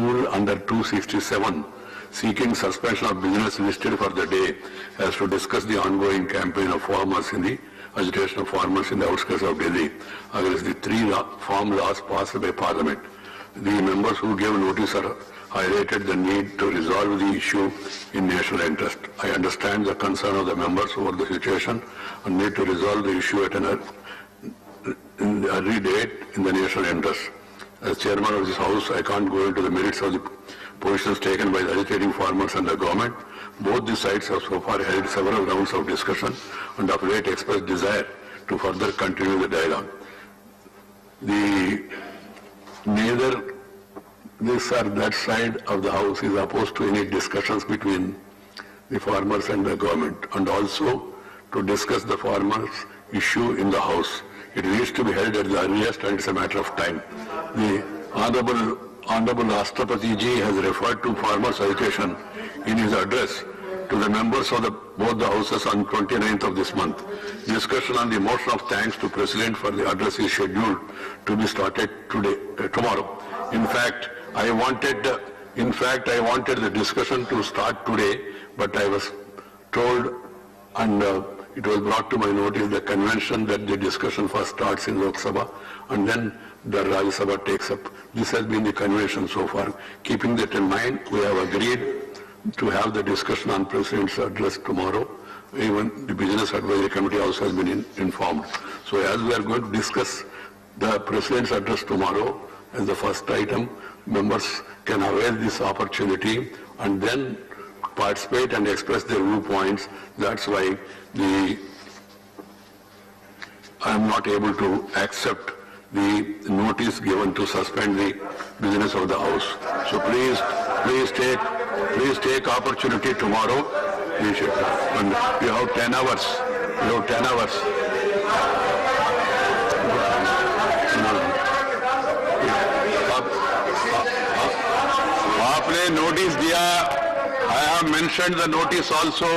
rule under 267 seeking suspension of business listed for the day as to discuss the ongoing campaign of farmers in the agitation of farmers in the outskirts of Delhi against the three farm laws passed by Parliament. The members who gave notice are highlighted the need to resolve the issue in national interest. I understand the concern of the members over the situation and need to resolve the issue at an early date in the national interest. As chairman of this House, I can't go into the merits of the positions taken by the agitating farmers and the government. Both the sides have so far held several rounds of discussion and of late expressed desire to further continue the dialogue. Neither this or that side of the House is opposed to any discussions between the farmers and the government, and also to discuss the farmers' issue in the House. It needs to be held at the earliest, and it's a matter of time. The Honorable Rashtrapati Ji has referred to farmers' agitation in his address to the members of both the houses on 29th of this month. Discussion on the motion of thanks to President for the address is scheduled to be started tomorrow. In fact, I wanted the discussion to start today, but I was told and it was brought to my notice the convention that the discussion first starts in Lok Sabha and then the Rajya Sabha takes up. This has been the convention so far. Keeping that in mind, we have agreed to have the discussion on President's address tomorrow. Even the Business Advisory Committee also has been informed. So as we are going to discuss the President's address tomorrow as the first item, members can avail this opportunity and then participate and express their viewpoints. That's why I am not able to accept the notice given to suspend the business of the House. So please take opportunity tomorrow. And you have 10 hours. You have 10 hours. आपने notice दिया. I have mentioned the notice also.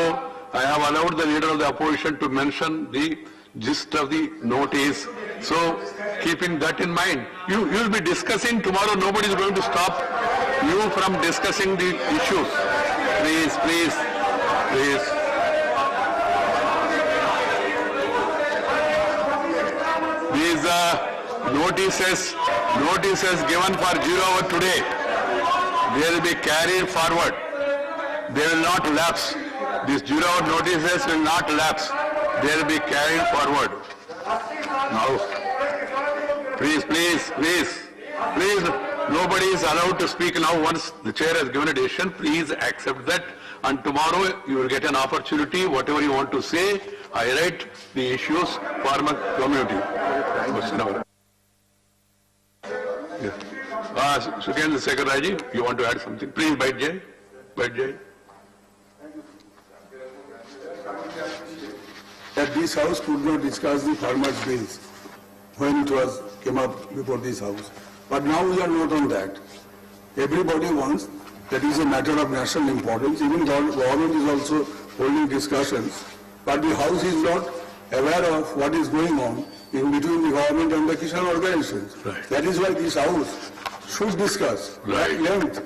I have allowed the leader of the opposition to mention the gist of the notice. So, keeping that in mind, you will be discussing tomorrow. Nobody is going to stop you from discussing the issues. Please. These notices given for 0 hour today, they will be carried forward. They will not lapse. These 0 hour notices will not lapse. They will be carried forward. Now, please, nobody is allowed to speak now. Once the chair has given a decision, please accept that. And tomorrow you will get an opportunity, whatever you want to say, highlight the issues, farmer community. Sukendra Sekaraji, you want to add something? Please, Bait Jai. That this House could not discuss the farmers' bills when it came up before this House. But now we are not on that. Everybody wants, that is a matter of national importance. Even government is also holding discussions. But the House is not aware of what is going on in between the government and the Kisan organizations. Right. That is why this House should discuss at length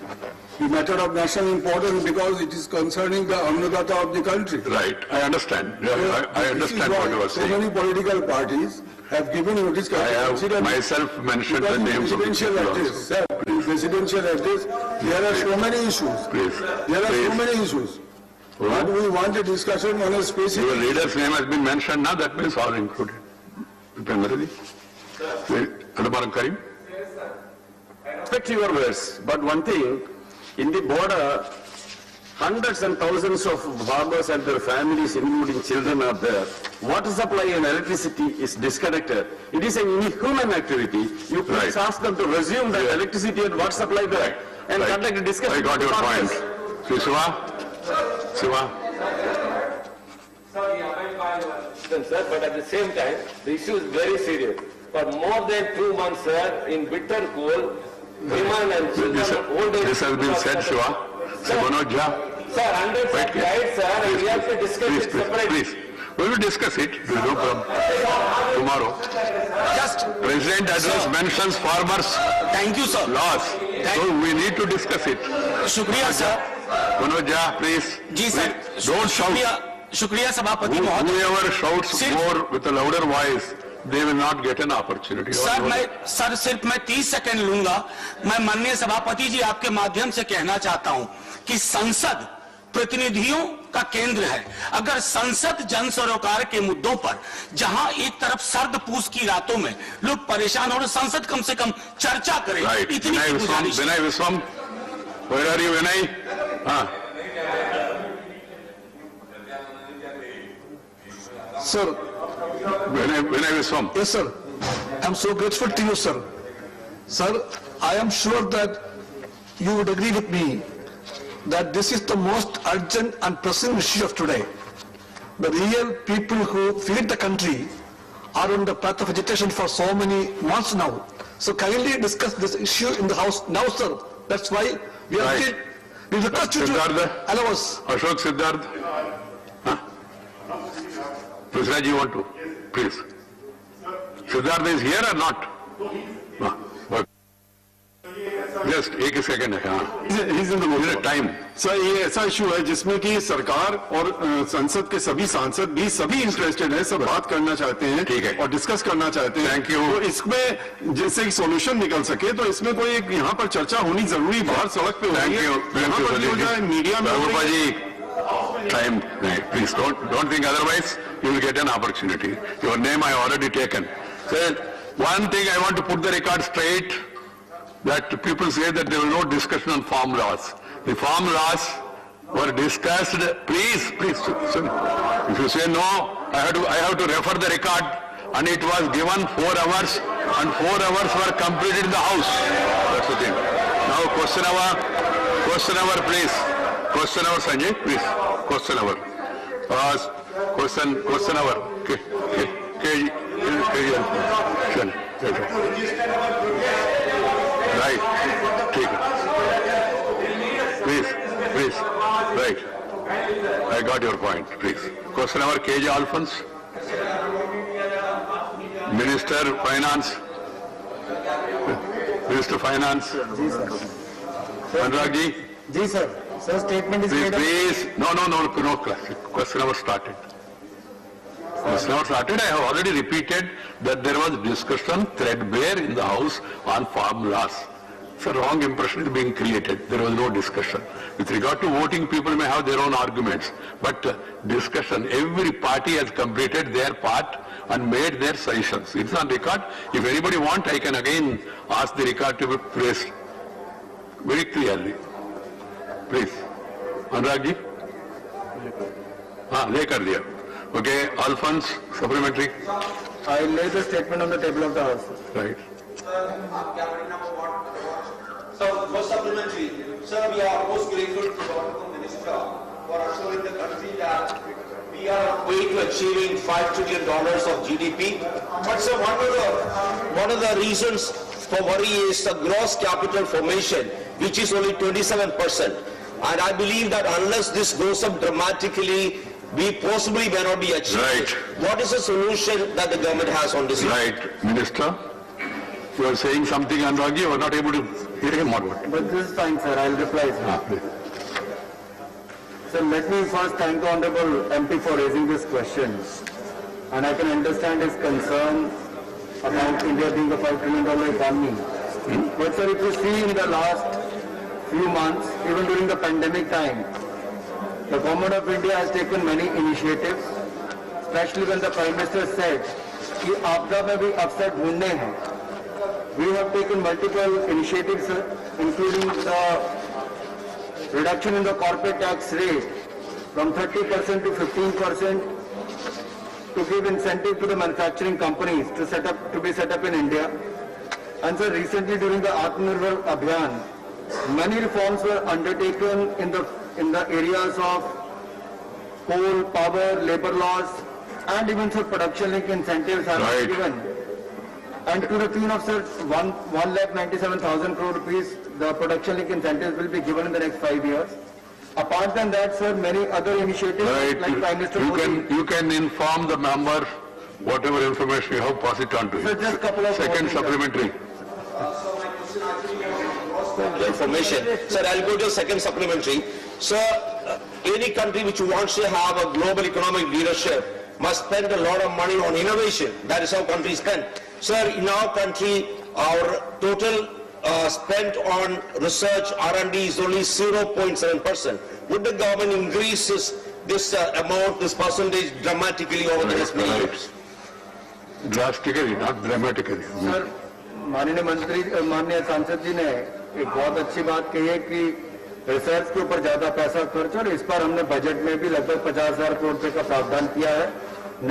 the matter of national importance, because it is concerning the Annadata of the country. Right, I understand. I understand what you are saying. So many political parties have given notice. I have myself mentioned the names of the presidential address. Sir, in presidential address, there are so many issues. There are so many issues. But we want a discussion on a specific... Your leader's name has been mentioned now, that means all included. Karim? I respect your words, but one thing, in the border, hundreds and thousands of farmers and their families, including children, are there. Water supply and electricity is disconnected. It is an inhuman activity. You please ask them to resume that electricity and water supply there and conduct a discussion. I got your point. Siva? Sir, but at the same time, the issue is very serious. For more than 2 months, sir, in bitter cold, women and children, old age... This has been said, Shiva. Sir, hundreds have died, sir, and we have to discuss it separately. We will discuss it. There is no problem. Tomorrow. Just, President address mentions farmers' thank you, sir. laws. So we need to discuss it. शुक्रिया sir. Manoja, please. जी sir. Please, don't shout. शुक्रिया सभापति महोदय. Whoever shouts Sir. more with a louder voice, they will not get an opportunity. Sir सिर्फ मैं 30 second लूंगा. मैं माननीय सभापति जी आपके माध्यम से कहना चाहता हूं कि संसद प्रतिनिधियों का केंद्र है. अगर संसद जन सरोकार के मुद्दों पर जहां एक तरफ सर्द पूस की रातों में लोग परेशान हो रहे, संसद कम से कम चर्चा करे. Right. इतनी सी गुजारिश. Vinay Viswam, where are you, Vinay? Sir, Vinay Viswam. yes sir, I'm so grateful to you sir. Sir, I am sure that you would agree with me that this is the most urgent and pressing issue of today. The real people who feed the country are on the path of agitation for so many months now. So kindly discuss this issue in the House now sir. That's why we are Right. here. We request you to Siddhartha? allow us. Ashok Siddharth? Prithviraj, you want to? Please. Siddhartha is here or not? No. Okay. Just एक ही second है. He's in the mood. Time. Sir ये ऐसा issue है जिसमें कि सरकार और संसद के सभी सांसद भी सभी इंटरेस्टेड हैं, सब बात करना चाहते हैं. ठीक है. और डिस्कस करना चाहते हैं. Thank you. तो इसमें जैसे एक सॉल्यूशन निकल सके तो इसमें कोई एक यहाँ पर चर्चा होनी जरूरी. बाहर सड़क पे हो रही Thank है, you. यहाँ पर भी हो जाए, मीडिया में हो रही Prabhupada है. ji, time. Please don't think otherwise. You will get an opportunity. Your name I already taken. So, one thing I want to put the record straight, that people say that there was no discussion on farm laws. The farm laws were discussed. Please, sir. If you say no, I have to refer the record, and it was given 4 hours, and 4 hours were completed in the house. That's the thing. Now question hour, please. Question hour, Sanjay, please. Question hour. Question hour. Right. ठीक है. Please. Right. I got your point. Please. Question hour, KJ Alphonse. Minister Finance. Anurag ji. जी sir. Sir statement is made. Please. No. Question hour started. Question hour started. I have already repeated that there was discussion threadbare in the House on farm laws. It's a wrong impression is being created. There was no discussion. With regard to voting, people may have their own arguments. But discussion, every party has completed their part and made their suggestions. It's on record. If anybody wants, I can again ask the record to be placed very clearly. Please. Anurag ji? ले कर दिया. Okay, Alphonse, supplementary. I lay the statement on the table of the House. Right. So, for supplementary, sir, we are most grateful to the Honorable Minister for assuring the country that we are on way to achieving $5 trillion of GDP. But sir, one of the reasons for worry is the gross capital formation, which is only 27%. And I believe that unless this goes up dramatically, we possibly may not be achieving. Right. What is the solution that the government has on this issue? Right. Minister, you are saying something, Anurag ji, you are not able to hear him or what? But this is fine, sir. I'll reply, sir. Please. So let me first thank the Honorable MP for raising this question. And I can understand his concern about India being a $5 trillion economy. But sir, if you see in the last few months, even during the pandemic time, the government of India has taken many initiatives, especially when the Prime Minister said कि आपदा में भी अवसर ढूंढने हैं. We have taken multiple initiatives, including the reduction in the corporate tax rate from 30% to 15% to give incentive to the manufacturing companies to be set up in India. And so recently during the Atmanirbhar Abhiyan, many reforms were undertaken in the areas of coal, power, labor laws, and even for production link incentives are Right. given. And to the tune of sir 1,97,000 crore rupees, the production link incentives will be given in the next 5 years. Apart than that, sir, many other initiatives Right, like Prime Minister Modi. you can inform the member, whatever information you have, pass it on to Sir, him. just couple of Second more things, sir. supplementary. Information. Sir, I'll go to second supplementary. Sir, any country which wants to have a global economic leadership must spend a lot of money on innovation. That is how countries spend. Sir, in our country, our total spent on research R&D is only 0.7%. Would the government increase this amount, this percentage dramatically over the next many years? Drastically, not dramatically. Sir, माननीय सांसद जी ने एक बहुत अच्छी बात कही है कि रिसर्च के ऊपर ज्यादा पैसा खर्च, और इस पर हमने बजट में भी लगभग 50,000 करोड़ रुपए का प्रावधान किया है।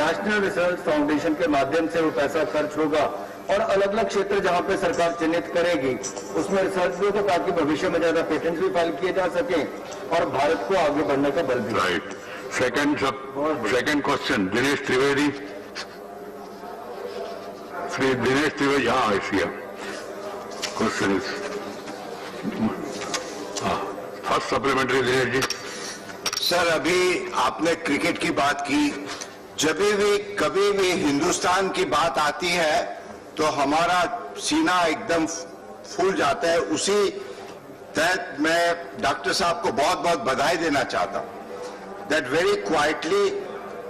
नेशनल रिसर्च फाउंडेशन के माध्यम से वो पैसा खर्च होगा और अलग अलग क्षेत्र जहां पे सरकार चिन्हित करेगी उसमें रिसर्च भी होगा ताकि भविष्य में ज्यादा पेटेंट्स भी फाइल किए जा सके और भारत को आगे बढ़ने का बल भी। Right. Second question, Dinesh Trivedi. Sri Dinesh Trivedi, I see him. Question is, first supplementary, Dinesh ji. Sir, अभी आपने क्रिकेट की बात की, जब भी कभी भी हिंदुस्तान की बात आती है तो हमारा सीना एकदम फूल जाता है। उसी तहत मैं डॉक्टर साहब को बहुत बहुत बधाई देना चाहता हूं that very quietly,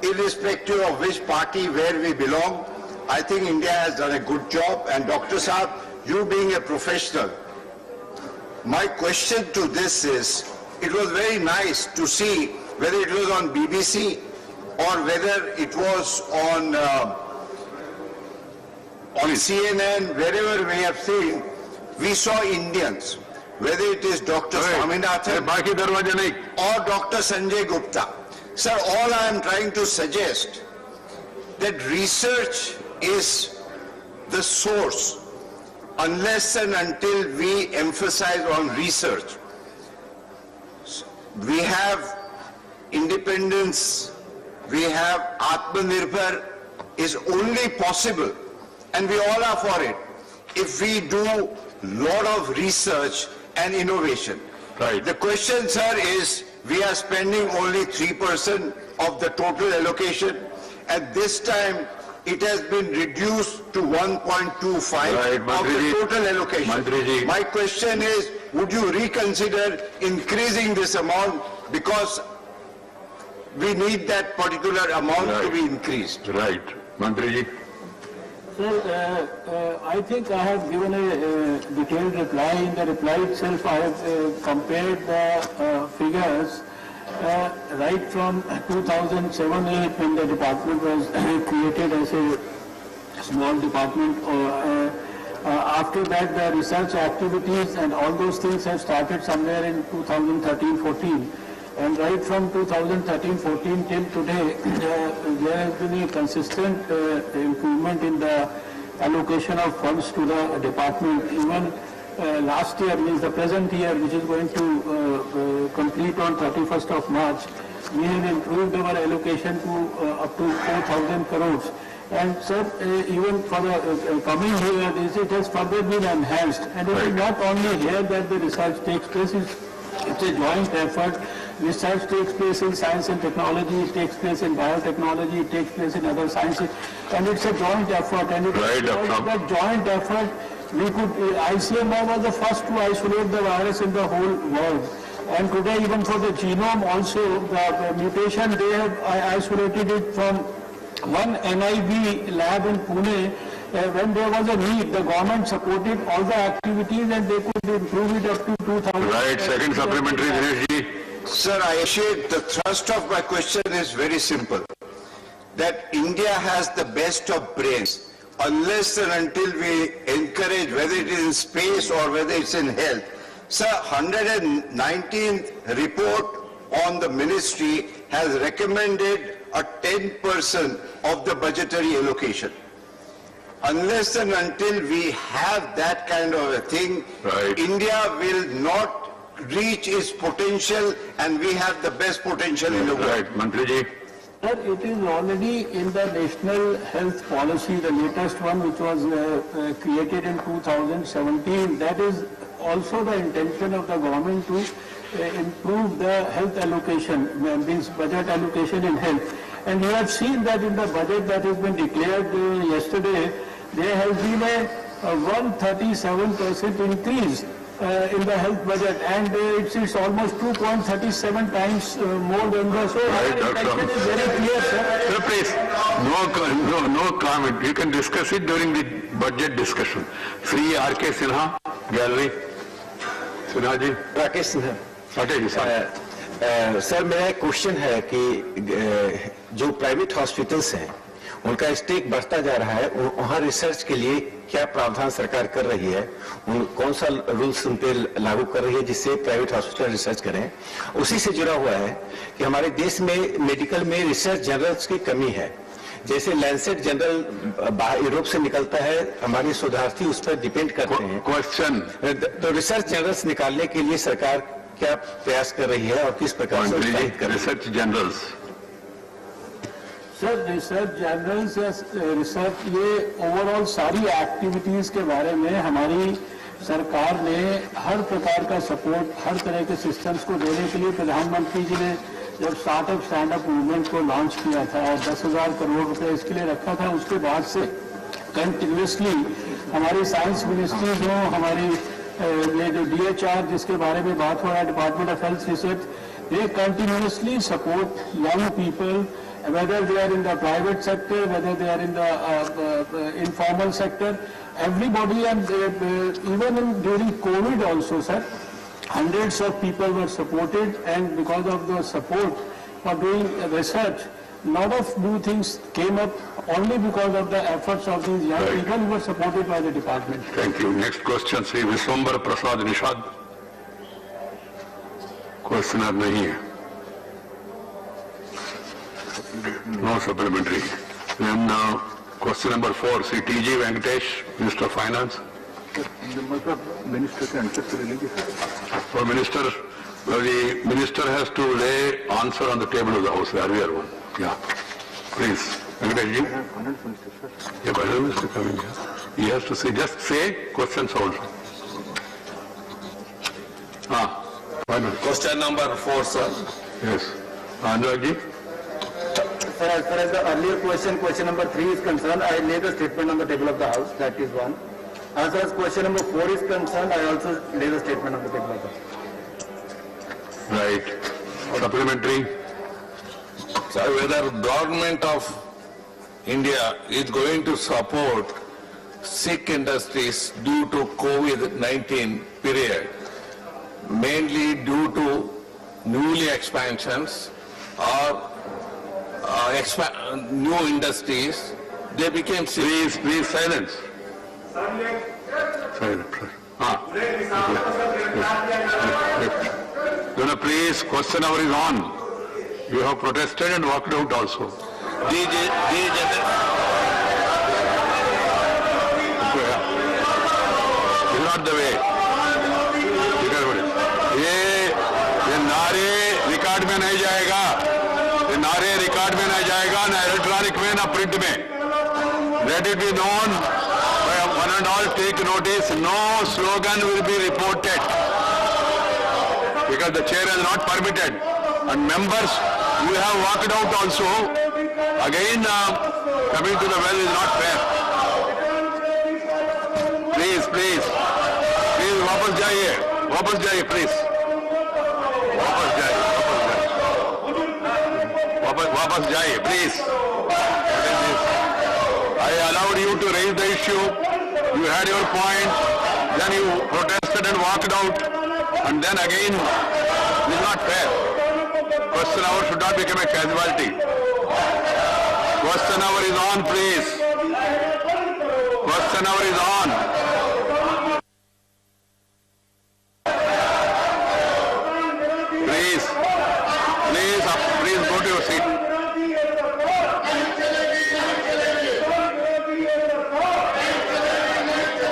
irrespective of which party where we belong, I think India has done a good job. And Dr. Saab, you being a professional, my question to this is, it was very nice to see whether it was on BBC or whether it was on CNN, wherever we have seen, we saw Indians, whether it is Dr. Swaminathan बाकी दरवाजा नहीं. or Dr. Sanjay Gupta. Sir, all I am trying to suggest that research is the source. Unless and until we emphasize on research, we have independence, we have Atmanirbhar is only possible, and we all are for it, if we do lot of research and innovation. Right. The question, sir, is we are spending only 3% of the total allocation. At this time, it has been reduced to 1.25 Right, of the Mantriji. total allocation. Mantriji. My question is, would you reconsider increasing this amount, because we need that particular amount to Right. be increased? Right. Mantri ji. Sir, I think I have given a detailed reply. In the reply itself, I have compared the figures right from 2007-8 when the department was created as a small department. After that, the research activities and all those things have started somewhere in 2013-14. And right from 2013-14 till today, there has been a consistent improvement in the allocation of funds to the department. Even last year, means the present year, which is going to complete on 31st of March, we have improved our allocation to up to 4,000 crores. And sir, even for the coming year, it has further been enhanced. And it is not only here that the research takes place, it's a joint effort. Research takes place in science and technology, it takes place in biotechnology, it takes place in other sciences, and it's a joint effort. And it Right, is Dr. that joint effort, we could, ICMR was the first to isolate the virus in the whole world. And today, even for the genome also, the mutation, they have isolated it from one NIV lab in Pune. When there was a need, the government supported all the activities and they could improve it up to 2,000. Right. Second supplementary, Dinesh ji. Sir, I appreciate the thrust of my question is very simple. That India has the best of brains. Unless and until we encourage, whether it is in space or whether it's in health. Sir, 119th report on the ministry has recommended a 10% of the budgetary allocation. Unless and until we have that kind of a thing, Right. India will not reach its potential, and we have the best potential in the world. Right. Mantri ji. Sir, it is already in the National Health Policy, the latest one which was created in 2017. That is also the intention of the government to improve the health allocation, means budget allocation in health. And you have seen that in the budget that has been declared yesterday, there has been a 137% increase in the health budget, and it's almost 2.37 times more than the. So Dr. it is very clear, sir. Sir, please, no comment. You can discuss it during the budget discussion. Sri R.K. Sinha, gallery. Sinha ji. Rakesh Sinha ji sir. Sir मेरा एक question है कि जो private hospitals हैं उनका stake बढ़ता जा रहा है, वहाँ रिसर्च के लिए क्या प्रावधान सरकार कर रही है, कौन सा रूल्स उन पे लागू कर रही है जिससे प्राइवेट हॉस्पिटल रिसर्च करें। उसी से जुड़ा हुआ है कि हमारे देश में मेडिकल में रिसर्च जर्नल्स की कमी है। जैसे लैंसेट जनरल यूरोप से निकलता है, हमारे शोधार्थी उस पर डिपेंड करते हैं। क्वेश्चन, तो रिसर्च जर्नल्स निकालने के लिए सरकार क्या प्रयास कर रही है और किस प्रकार से उत्साहित कर रही है? Research journals. Sir research journals या रिसर्च ये ओवरऑल सारी एक्टिविटीज के बारे में हमारी सरकार ने हर प्रकार का सपोर्ट हर तरह के सिस्टम्स को देने के लिए प्रधानमंत्री जी ने जब स्टार्टअप स्टैंड अप मूवमेंट को लॉन्च किया था और 10,000 करोड़ रुपए इसके लिए रखा था, उसके बाद से कंटिन्यूसली हमारी साइंस मिनिस्ट्रीज हो, हमारी ये जो DHR जिसके बारे में बात हो रहा है, department of health research, they continuously support young people, whether they are in the private sector, whether they are in the informal sector, everybody, and even during COVID also, sir, hundreds of people were supported, and because of the support for doing research, lot of new things came up only because of the efforts of these young people who were supported by the department. Thank you. Next question, Sri Viswambar Prasad Nishad. Questioner nahi hai. No supplementary. Then question number 4, Sri T.G. Venkatesh, Minister of Finance. Minister can answer really. For Minister, the Minister has to lay answer on the table of the House, the earlier one. Yeah. Please, Venkatesh ji. Yeah, Finance Minister coming here. He has to say, just say questions also. Question number 4, sir. Yes. Anurag ji. Sir, as far as the earlier question number 3 is concerned, I lay the statement on the table of the House, that is one. As far as question number 4 is concerned, I also lay the statement on the table of the House. Right. Supplementary. So whether government of India is going to support Sikh industries due to COVID-19 period, mainly due to newly expansions or new industries, they became Sikh. Please, silence. Silence. Please, question hour is on. You have protested and walked out also. This is not the way. ये नारे record में नहीं जाएगा, ये नारे record में नहीं जाएगा, ना इलेक्ट्रॉनिक में ना प्रिंट में. Let it be known by one and all, take notice, no slogan will be reported because the chair has not permitted. And members, you have walked out also. Again, coming to the well is not fair. Please, वापस जाइए, please. वापस जाइए, please. I allowed you to raise the issue. You had your point. Then you protested and walked out. And then again, it is not fair. Question hour should not become a casualty. Question hour is on, please. Question hour is on. Please go to your seat.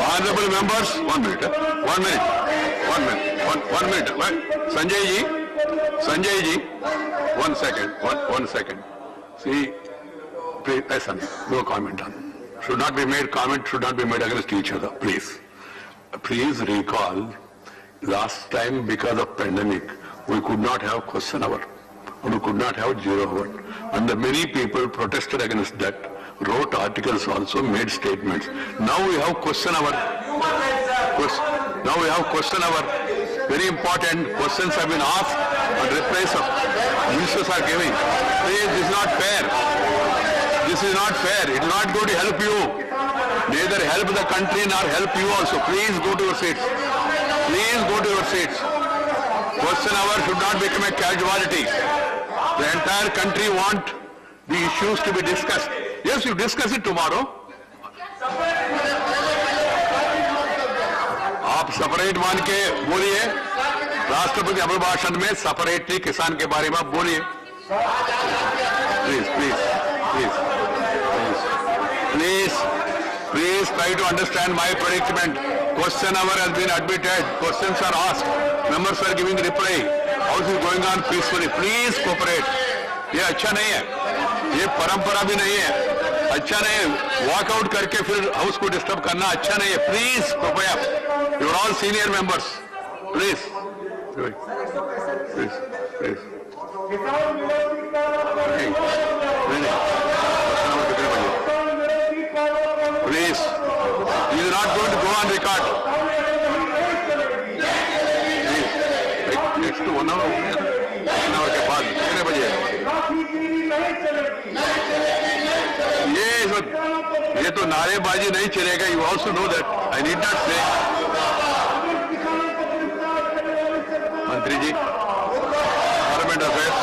Honorable members, 1 minute. Sanjay ji, 1 second. One second. See, please, listen, no comment on it. Should not be made against each other, please. Please recall, last time because of pandemic, we could not have question hour, and we could not have 0 hour. And the many people protested against that, wrote articles also, made statements. Now we have question hour. Now we have question hour. Very important questions have been asked and replies of ministers are giving. Please, this is not fair. This is not fair. It is not going to help you. Neither help the country nor help you also. Please go to your seats. Please go to your seats. Question hour should not become a casualty. The entire country want the issues to be discussed. Yes, you discuss it tomorrow. आप separate मान के बोलिए, राष्ट्रपति अभिभाषण में separately किसान के बारे में आप बोलिए. Please try to understand my predicament. Question hour has been admitted. Questions are asked. Members are giving reply. House is going on peacefully. Please cooperate. ये अच्छा नहीं है. ये परंपरा भी नहीं है. अच्छा नहीं है. वॉकआउट करके फिर हाउस को डिस्टर्ब करना अच्छा नहीं है. प्लीज कृपया. You are all senior members. Please. Please, you are not going to go on record. Please, next to 1 hour के बाद कितने बजे? ये तो नारेबाजी नहीं चलेगा. You also know that. I need not say. मंत्री ji, parliament affairs.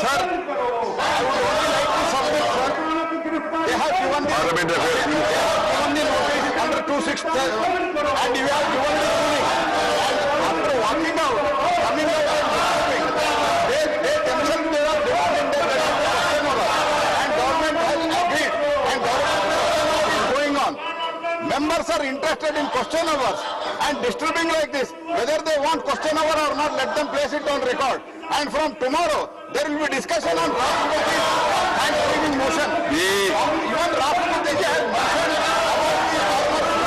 Sir, Parliament Affairs. under 260 and you have given the ruling. After walking out, coming out and discussing, they themselves they are demanding their question over. And government has agreed and government is going on. Members are interested in question hours and disturbing like this. Whether they want question hour or not, let them place it on record. And from tomorrow, there will be discussion on Rashtrapati's Thanksgiving motion. Even Rashtrapati has mentioned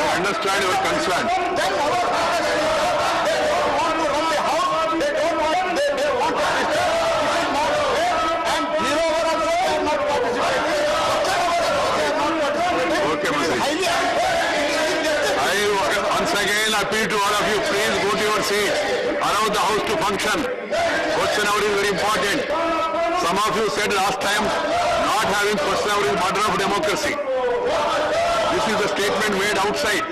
I understand your concern. then our discussion is that they don't want to run the house, they don't want, they want to disturb. This is not fair and 0 hour also they are not participating. Question hour also they are not participating. Okay, It is Mantri. highly unfair. I once again appeal to all of you, please go to your seats. Allow the house to function. Question hour is very important. Some of you said last time, not having question hour is murder of democracy. This is a statement made outside.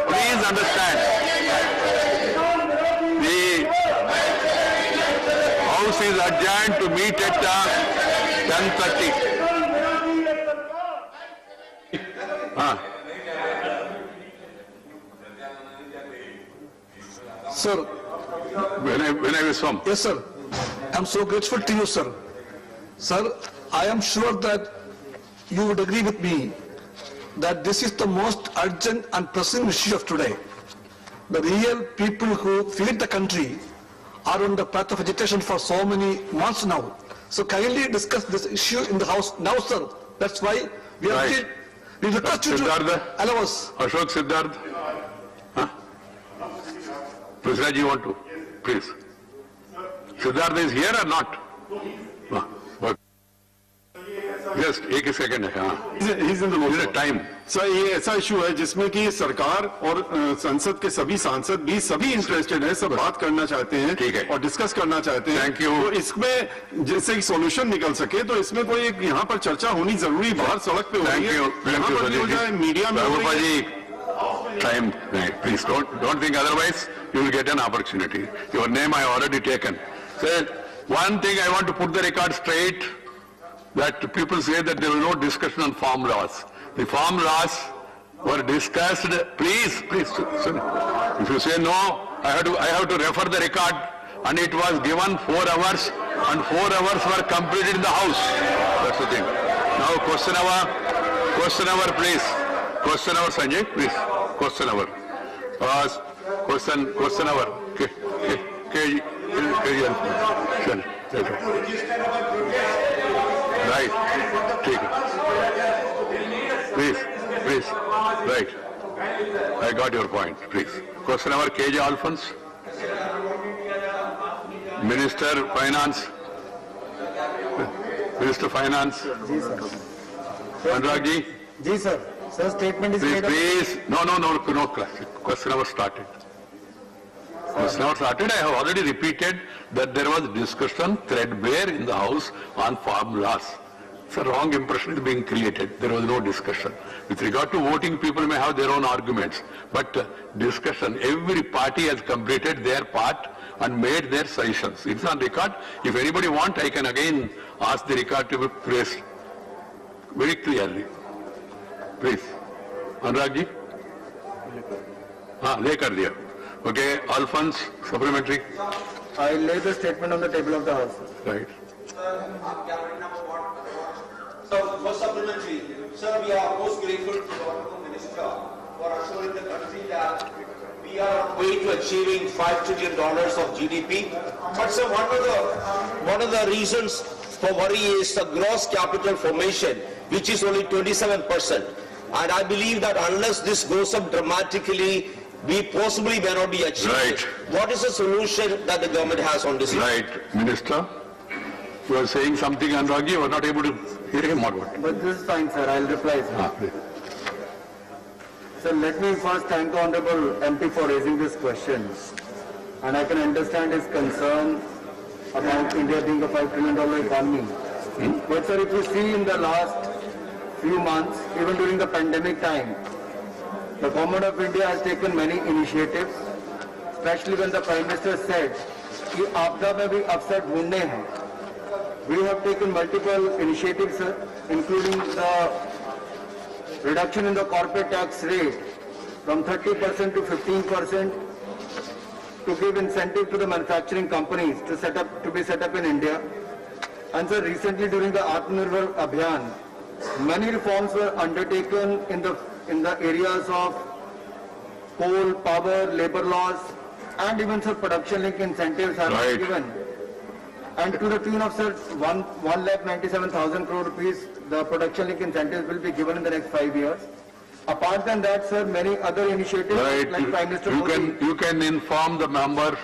Please understand. The house is adjourned to meet at 10:30. Sir, When I was from. yes sir, I'm so grateful to you sir. Sir, I am sure that you would agree with me that this is the most urgent and pressing issue of today. The real people who feed the country are on the path of agitation for so many months now. So kindly discuss this issue in the house now sir. That's why we are Right. we request you to Siddhartha? allow us. Ashok Siddharth? Huh? Prasad, you want to? Please. Siddhartha is here or not? Okay. Just एक second है. हाँ. He's in the There is a motion. time. Sir ये ऐसा issue है जिसमें कि सरकार और संसद के सभी सांसद भी सभी इंटरेस्टेड हैं, सब बात करना चाहते हैं ठीक है. और डिस्कस करना चाहते हैं. Thank you. तो इसमें जैसे एक सॉल्यूशन निकल सके तो इसमें कोई एक यहाँ पर चर्चा होनी जरूरी. बाहर सड़क पे हो रही Thank है, you. यहाँ पर भी हो जाए, मीडिया में हो Prabhupada रही है. ji, time. Please don't think otherwise. You will get an opportunity. Your name I already taken. Sir, one thing I want to put the record straight, that people say that there was no discussion on farm laws. The farm laws were discussed. Please, sorry. If you say no, I have to refer the record, and it was given 4 hours, and 4 hours were completed in the house. That's the thing. Now question hour, please. Question hour, Sanjay, please. Question hour. Question hour. Right. Take it. Please. Right. I got your point. Please. Question hour, KJ Alphonse. Minister Finance. Minister Finance. Anurag ji. जी sir, sir statement is Please, made please. No. Question never started. Question never started. I have already repeated that there was discussion threadbare in the House on formulas. It's a wrong impression is being created. There was no discussion. With regard to voting, people may have their own arguments. But discussion, every party has completed their part and made their suggestions. It's on record. If anybody want, I can again ask the record to be placed very clearly. Please. Anurag ji? हाँ, ले कर दिया. Okay, Alphonse, supplementary. I lay the statement on the table of the House. Right. So, first supplementary, sir, we are most grateful to the Honorable Minister for assuring the country that we are on way to achieving $5 trillion of GDP. But sir, one of the reasons for worry is the gross capital formation, which is only 27%. And I believe that unless this goes up dramatically, we possibly may not be achieving. Right. What is the solution that the government has on this issue? Right. Minister, you are saying something, Anurag ji, you are not able to hear him or what? But this is fine, sir. I'll reply, sir. Please. Sir, let me first thank the Honorable MP for raising this question. And I can understand his concern about India being a $5 trillion economy. But sir, if you see in the last few months, even during the pandemic time, the Government of India has taken many initiatives, especially when the Prime Minister said, कि आपदा में भी अवसर ढूंढने हैं. We have taken multiple initiatives, sir, including the reduction in the corporate tax rate from 30% to 15% to give incentive to the manufacturing companies to be set up in India. And sir, recently during the Atmanirbhar Abhiyan, many reforms were undertaken in the areas of coal, power, labor laws, and even sir production link incentives have been given. And to the tune of sir 1,97,000 crore rupees, the production link incentives will be given in the next 5 years. Apart than that, sir, many other initiatives Right. like Prime Minister You can inform the member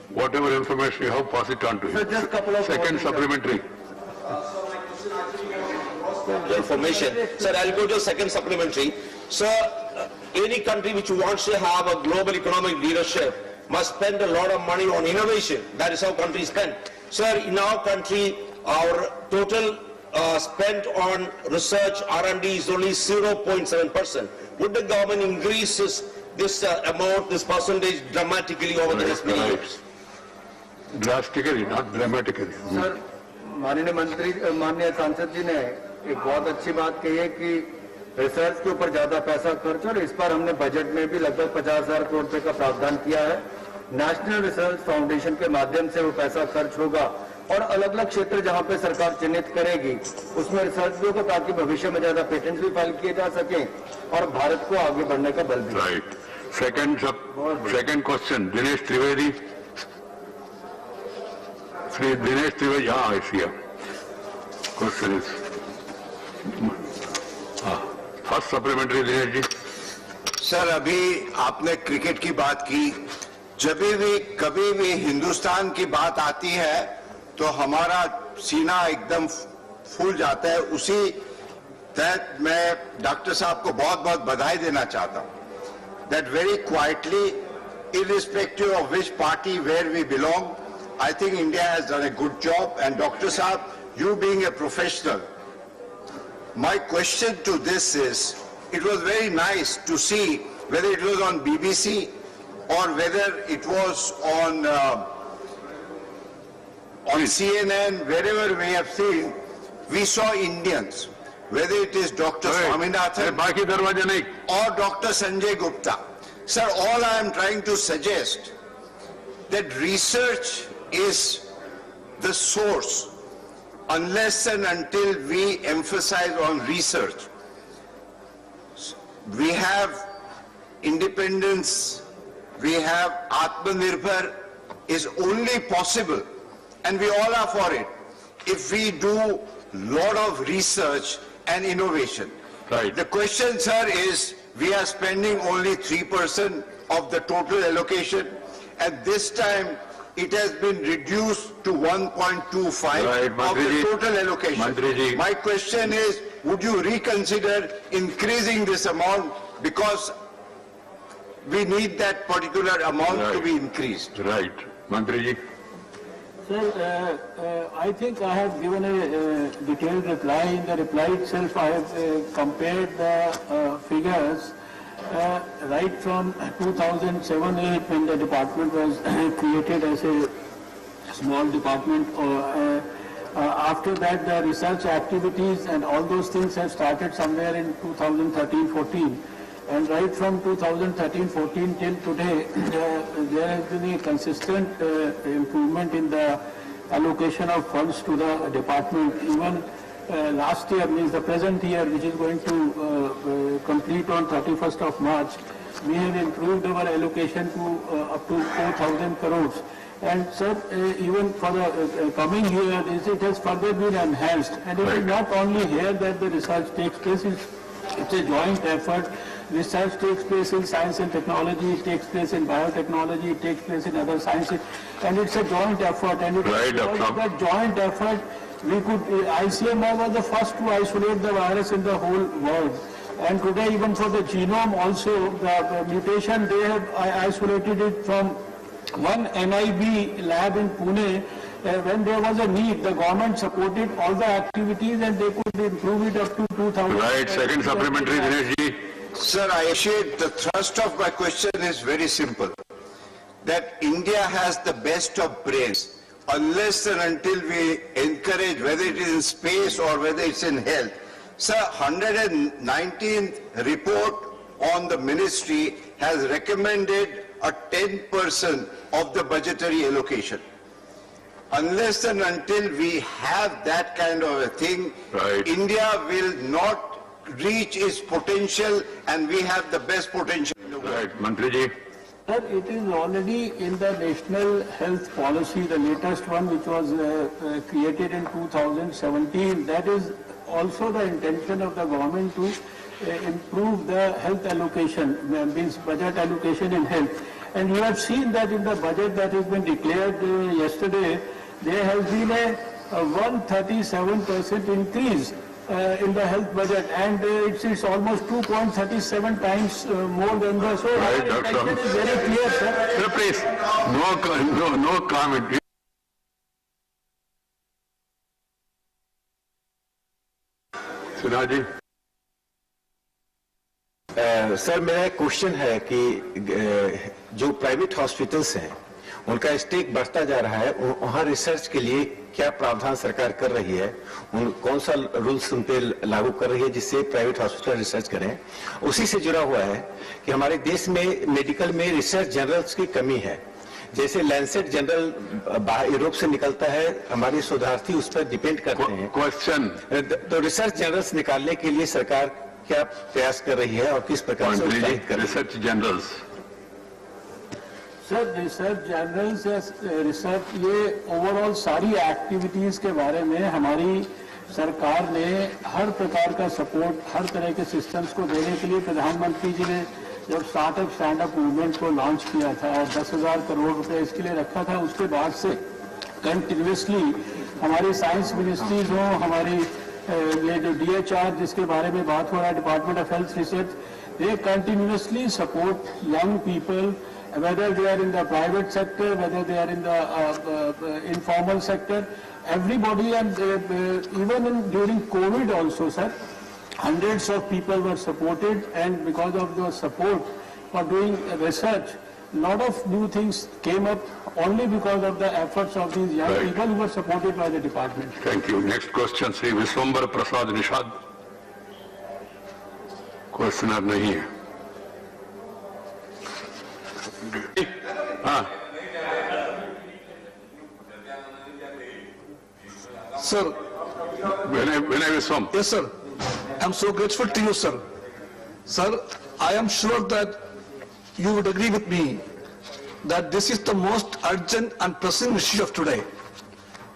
whatever information you have, pass it on to him. Sir, just couple of Second more things, sir. supplementary. Information. Sir, I'll go to the second supplementary. Sir, any country which wants to have a global economic leadership must spend a lot of money on innovation. That is how countries spend. Sir, in our country, our total spent on research R&D is only 0.7%. Would the government increase this amount, this percentage dramatically over the next many years? Drastically, not dramatically. Sir, माननीय सांसद जी ने एक बहुत अच्छी बात कही है कि रिसर्च के ऊपर ज्यादा पैसा खर्च, और इस पर हमने बजट में भी लगभग 50,000 करोड़ रुपए का प्रावधान किया है. नेशनल रिसर्च फाउंडेशन के माध्यम से वो पैसा खर्च होगा और अलग अलग क्षेत्र जहां पे सरकार चिन्हित करेगी उसमें रिसर्च भी होगा, ताकि भविष्य में ज्यादा पेटेंट्स भी फाइल किए जा सके और भारत को आगे बढ़ने का बल भी. Right. Second question, Dinesh Trivedi. Sri Dinesh Trivedi, I see him. Question is, first supplementary, Dinesh ji. Sir, अभी आपने क्रिकेट की बात की. जब भी कभी भी हिंदुस्तान की बात आती है तो हमारा सीना एकदम फूल जाता है. उसी तहत मैं डॉक्टर साहब को बहुत बहुत बधाई देना चाहता हूं. That very quietly, irrespective of which party, where we belong, I think India has done a good job. And Dr. Saab, you being a professional, my question to this is, it was very nice to see whether it was on BBC or whether it was on CNN, wherever we have seen, we saw Indians, whether it is Dr. Swaminathan or Dr. Sanjay Gupta. Sir, all I am trying to suggest that research is the source. Unless and until we emphasize on research, we have independence, we have Atmanirbhar is only possible, and we all are for it, if we do lot of research and innovation. Right. The question, sir, is we are spending only 3% of the total allocation. At this time, it has been reduced to 1.25 Right, of the Mantriji. total allocation. Mantriji. My question is, would you reconsider increasing this amount because we need that particular amount to Right. be increased? Right. Mantriji. Sir, I think I have given a detailed reply. In the reply itself, I have compared the figures right from 2007-8 when the department was created as a small department. After that, the research activities and all those things have started somewhere in 2013-14. And right from 2013-14 till today, there has been a consistent improvement in the allocation of funds to the department. Even last year, means the present year, which is going to complete on 31st of March, we have improved our allocation to up to 4,000 crores. And sir, even for the coming year, it has further been enhanced. And it is not only here that the research takes place, it's a joint effort. Research takes place in science and technology, it takes place in biotechnology, it takes place in other sciences, and it's a joint effort. And it Right, because of that joint effort, we could, ICMR was the first to isolate the virus in the whole world. And today, even for the genome also, the mutation, they have isolated it from one NIB lab in Pune. When there was a need, the government supported all the activities and they could improve it up to 2,000. Right. Second supplementary, Dinesh ji. Sir, I appreciate the thrust of my question is very simple. That India has the best of brains. Unless and until we encourage, whether it is in space or whether it's in health. Sir, 119th report on the ministry has recommended a 10% of the budgetary allocation. Unless and until we have that kind of a thing, Right. India will not reach its potential, and we have the best potential in the world. Right. Mantriji. Sir, it is already in the National Health Policy, the latest one which was created in 2017. That is also the intention of the government to improve the health allocation, means budget allocation in health. And you have seen that in the budget that has been declared yesterday, there has been a 137% increase in the health budget, and it's almost 2.37 times more than the. So Right, our Dr. intention is very clear, sir. Sir, please. No comment. Sinha ji. Sir मेरा question है कि जो private hospitals हैं उनका stake बढ़ता जा रहा है, वहाँ रिसर्च के लिए क्या प्रावधान सरकार कर रही है, कौन सा रूल्स उन पे लागू कर रही है जिससे प्राइवेट हॉस्पिटल रिसर्च करें. उसी से जुड़ा हुआ है कि हमारे देश में मेडिकल में रिसर्च जर्नल्स की कमी है. जैसे लैंसेट जनरल यूरोप से निकलता है, हमारे शोधार्थी उस पर डिपेंड करते हैं. क्वेश्चन. तो रिसर्च जर्नल्स निकालने के लिए सरकार क्या प्रयास कर रही है और किस प्रकार से उत्साहित कर रही है? Research journals. Sir, research journals या रिसर्च, ये ओवरऑल सारी एक्टिविटीज के बारे में हमारी सरकार ने हर प्रकार का सपोर्ट, हर तरह के सिस्टम्स को देने के लिए प्रधानमंत्री जी ने जब स्टार्टअप स्टैंड अप मूवमेंट को लॉन्च किया था और 10,000 करोड़ रुपए इसके लिए रखा था, उसके बाद से कंटिन्यूसली हमारी साइंस मिनिस्ट्रीज हो, हमारी ये जो DHR जिसके बारे में बात हो रहा है, department of health research, they continuously support young people, whether they are in the private sector, whether they are in the informal sector, everybody. And even during COVID also, sir, hundreds of people were supported, and because of the support for doing research, lot of new things came up only because of the efforts of these young Right. people who were supported by the department. Thank you. Next question, Sri Viswambar Prasad Nishad. Questioner नहीं है. हाँ. Sir, Vinay Viswam. yes sir, I'm so grateful to you sir. Sir, I am sure that you would agree with me that this is the most urgent and pressing issue of today.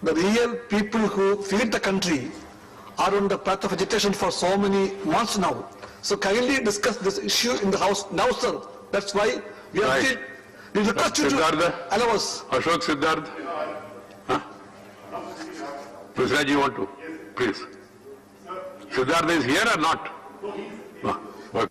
The real people who feed the country are on the path of agitation for so many months now. So kindly discuss this issue in the House now, sir. That's why we are Right. still We request you to Siddhartha? allow us. Ashok Siddharth? Huh? Prithviraj, you want to? Please. Siddhartha is here or not? No. Okay.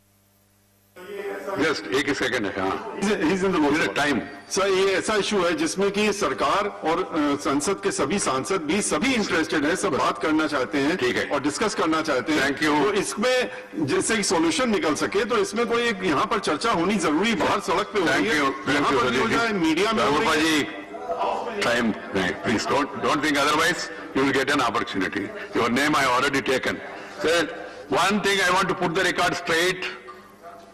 Just एक second है हाँ. He's in the motion. Give it time. Sir ये ऐसा issue है जिसमें कि सरकार और संसद के सभी सांसद भी सभी इंटरेस्टेड हैं, सब बात करना चाहते हैं ठीक है। और डिस्कस करना चाहते हैं। Thank you. तो इसमें जैसे एक सॉल्यूशन निकल सके तो इसमें कोई एक यहाँ पर चर्चा होनी जरूरी, बाहर सड़क पे हो रही Thank you. है, यहाँ पर भी हो जाए, मीडिया में हो रही है। Raghupaji, time. Please don't think otherwise. You will get an opportunity. Your name I already taken. Sir, one thing I want to put the record straight,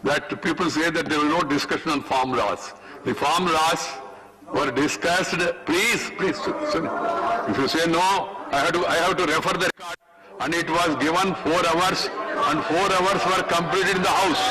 that people say that there was no discussion on farm laws. The farm laws were discussed. Please, sir. If you say no, I have to refer the record. And it was given 4 hours, and 4 hours were completed in the House.